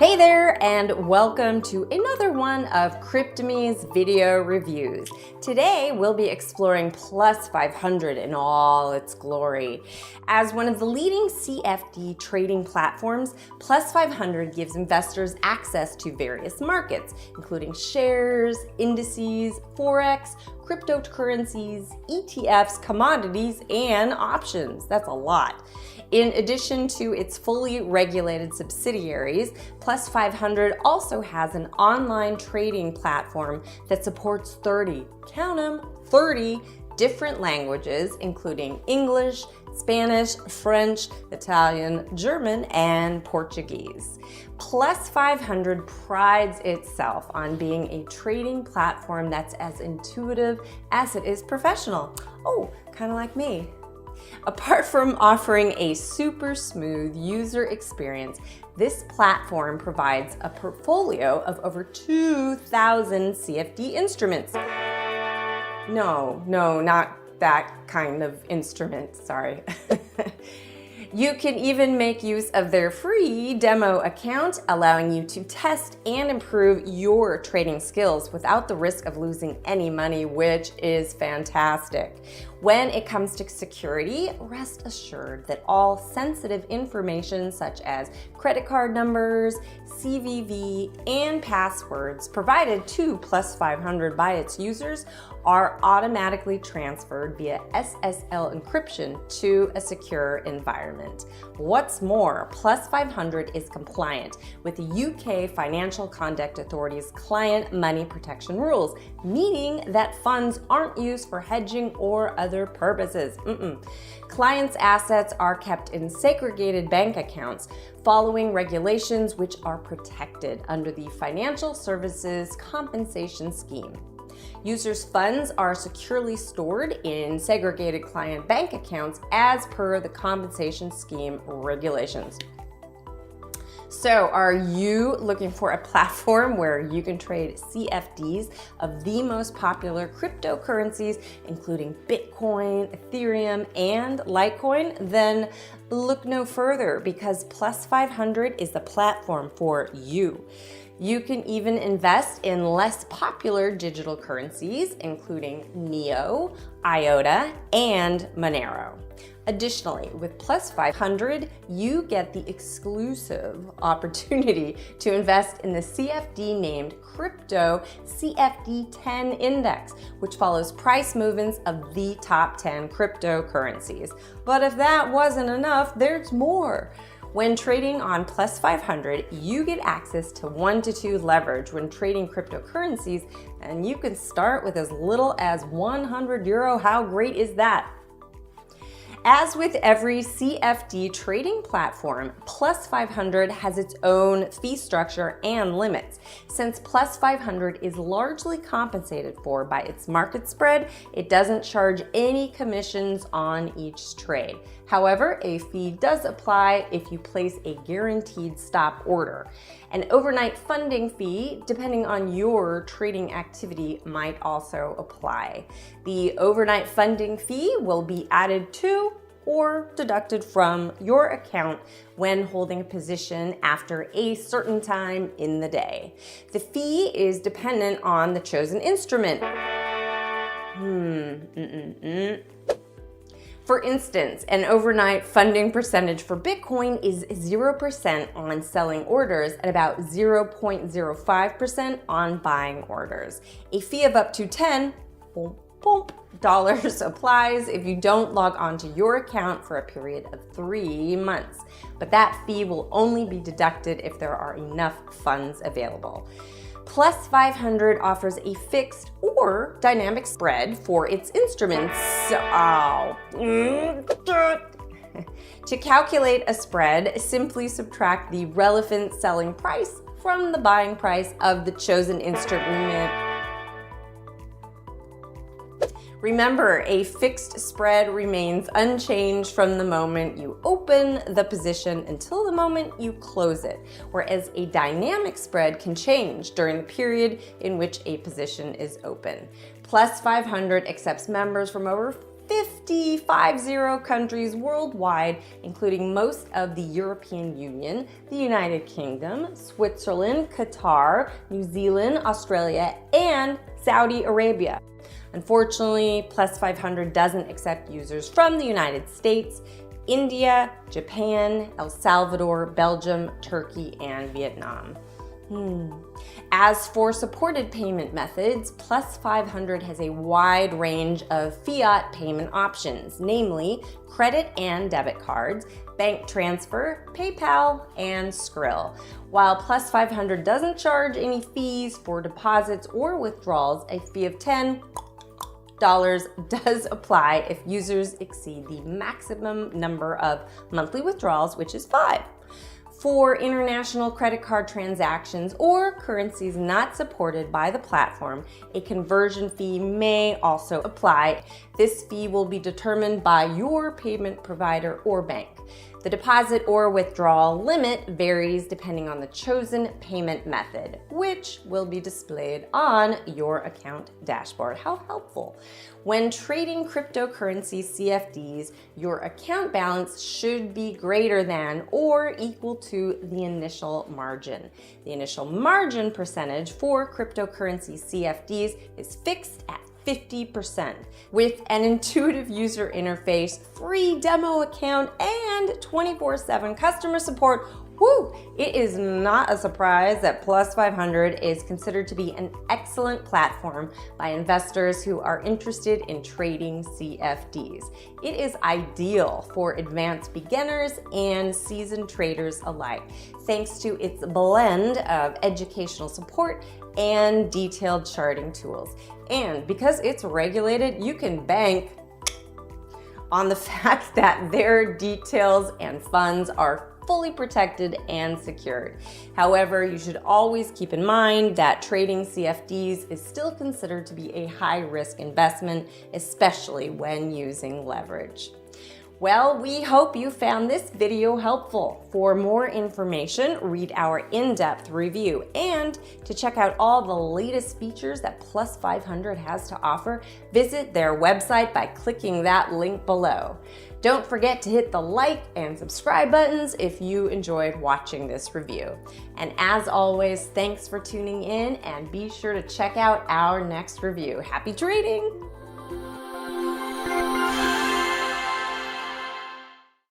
Hey there, and welcome to another one of Cryptomy's video reviews. Today, we'll be exploring Plus500 in all its glory. As one of the leading CFD trading platforms, Plus500 gives investors access to various markets, including shares, indices, Forex, cryptocurrencies, ETFs, commodities, and options. That's a lot. In addition to its fully regulated subsidiaries, Plus500 also has an online trading platform that supports 30, count them, 30 different languages, including English, Spanish, French, Italian, German, and Portuguese. Plus500 prides itself on being a trading platform that's as intuitive as it is professional. Oh, kind of like me. Apart from offering a super smooth user experience, this platform provides a portfolio of over 2,000 CFD instruments. No, not that kind of instrument, sorry. You can even make use of their free demo account, allowing you to test and improve your trading skills without the risk of losing any money, which is fantastic. When it comes to security, rest assured that all sensitive information such as credit card numbers, CVV, and passwords provided to Plus500 by its users are automatically transferred via SSL encryption to a secure environment. What's more, Plus500 is compliant with the UK Financial Conduct Authority's client money protection rules, meaning that funds aren't used for hedging or other purposes. Clients' assets are kept in segregated bank accounts following regulations which are protected under the Financial Services Compensation Scheme. Users' funds are securely stored in segregated client bank accounts as per the compensation scheme regulations. So, are you looking for a platform where you can trade CFDs of the most popular cryptocurrencies, including Bitcoin, Ethereum, and Litecoin? Then look no further, because Plus500 is the platform for you. You can even invest in less popular digital currencies, including NEO, IOTA, and Monero. Additionally, with Plus500, you get the exclusive opportunity to invest in the CFD named Crypto CFD 10 Index, which follows price movements of the top 10 cryptocurrencies. But if that wasn't enough, there's more. When trading on Plus500, you get access to 1-to-2 leverage when trading cryptocurrencies, and you can start with as little as €100. How great is that? As with every CFD trading platform, Plus500 has its own fee structure and limits. Since Plus500 is largely compensated for by its market spread, it doesn't charge any commissions on each trade. However, a fee does apply if you place a guaranteed stop order. An overnight funding fee, depending on your trading activity, might also apply. The overnight funding fee will be added to or deducted from your account when holding a position after a certain time in the day. The fee is dependent on the chosen instrument. For instance, an overnight funding percentage for Bitcoin is 0% on selling orders and about 0.05% on buying orders. A fee of up to $10 applies if you don't log onto your account for a period of 3 months, but that fee will only be deducted if there are enough funds available. Plus500 offers a fixed or dynamic spread for its instruments. To calculate a spread, simply subtract the relevant selling price from the buying price of the chosen instrument. Remember, a fixed spread remains unchanged from the moment you open the position until the moment you close it, whereas a dynamic spread can change during the period in which a position is open. Plus500 accepts members from over 50 countries worldwide, including most of the European Union, the United Kingdom, Switzerland, Qatar, New Zealand, Australia, and Saudi Arabia. Unfortunately, Plus500 doesn't accept users from the United States, India, Japan, El Salvador, Belgium, Turkey, and Vietnam. As for supported payment methods, Plus500 has a wide range of fiat payment options, namely credit and debit cards, bank transfer, PayPal, and Skrill. While Plus500 doesn't charge any fees for deposits or withdrawals, a fee of $10 does apply if users exceed the maximum number of monthly withdrawals, which is 5. For international credit card transactions or currencies not supported by the platform, a conversion fee may also apply. This fee will be determined by your payment provider or bank. The deposit or withdrawal limit varies depending on the chosen payment method, which will be displayed on your account dashboard. How helpful. When trading cryptocurrency CFDs, your account balance should be greater than or equal to the initial margin. The initial margin percentage for cryptocurrency CFDs is fixed at 50%. With an intuitive user interface, free demo account, and 24/7 customer support, it is not a surprise that Plus500 is considered to be an excellent platform by investors who are interested in trading CFDs. It is ideal for advanced beginners and seasoned traders alike, thanks to its blend of educational support and detailed charting tools. And because it's regulated, you can bank on the fact that their details and funds are fully protected and secured. However, you should always keep in mind that trading CFDs is still considered to be a high-risk investment, especially when using leverage. Well, we hope you found this video helpful. For more information, read our in-depth review, and to check out all the latest features that Plus500 has to offer, visit their website by clicking that link below. Don't forget to hit the like and subscribe buttons if you enjoyed watching this review. And as always, thanks for tuning in, and be sure to check out our next review. Happy trading!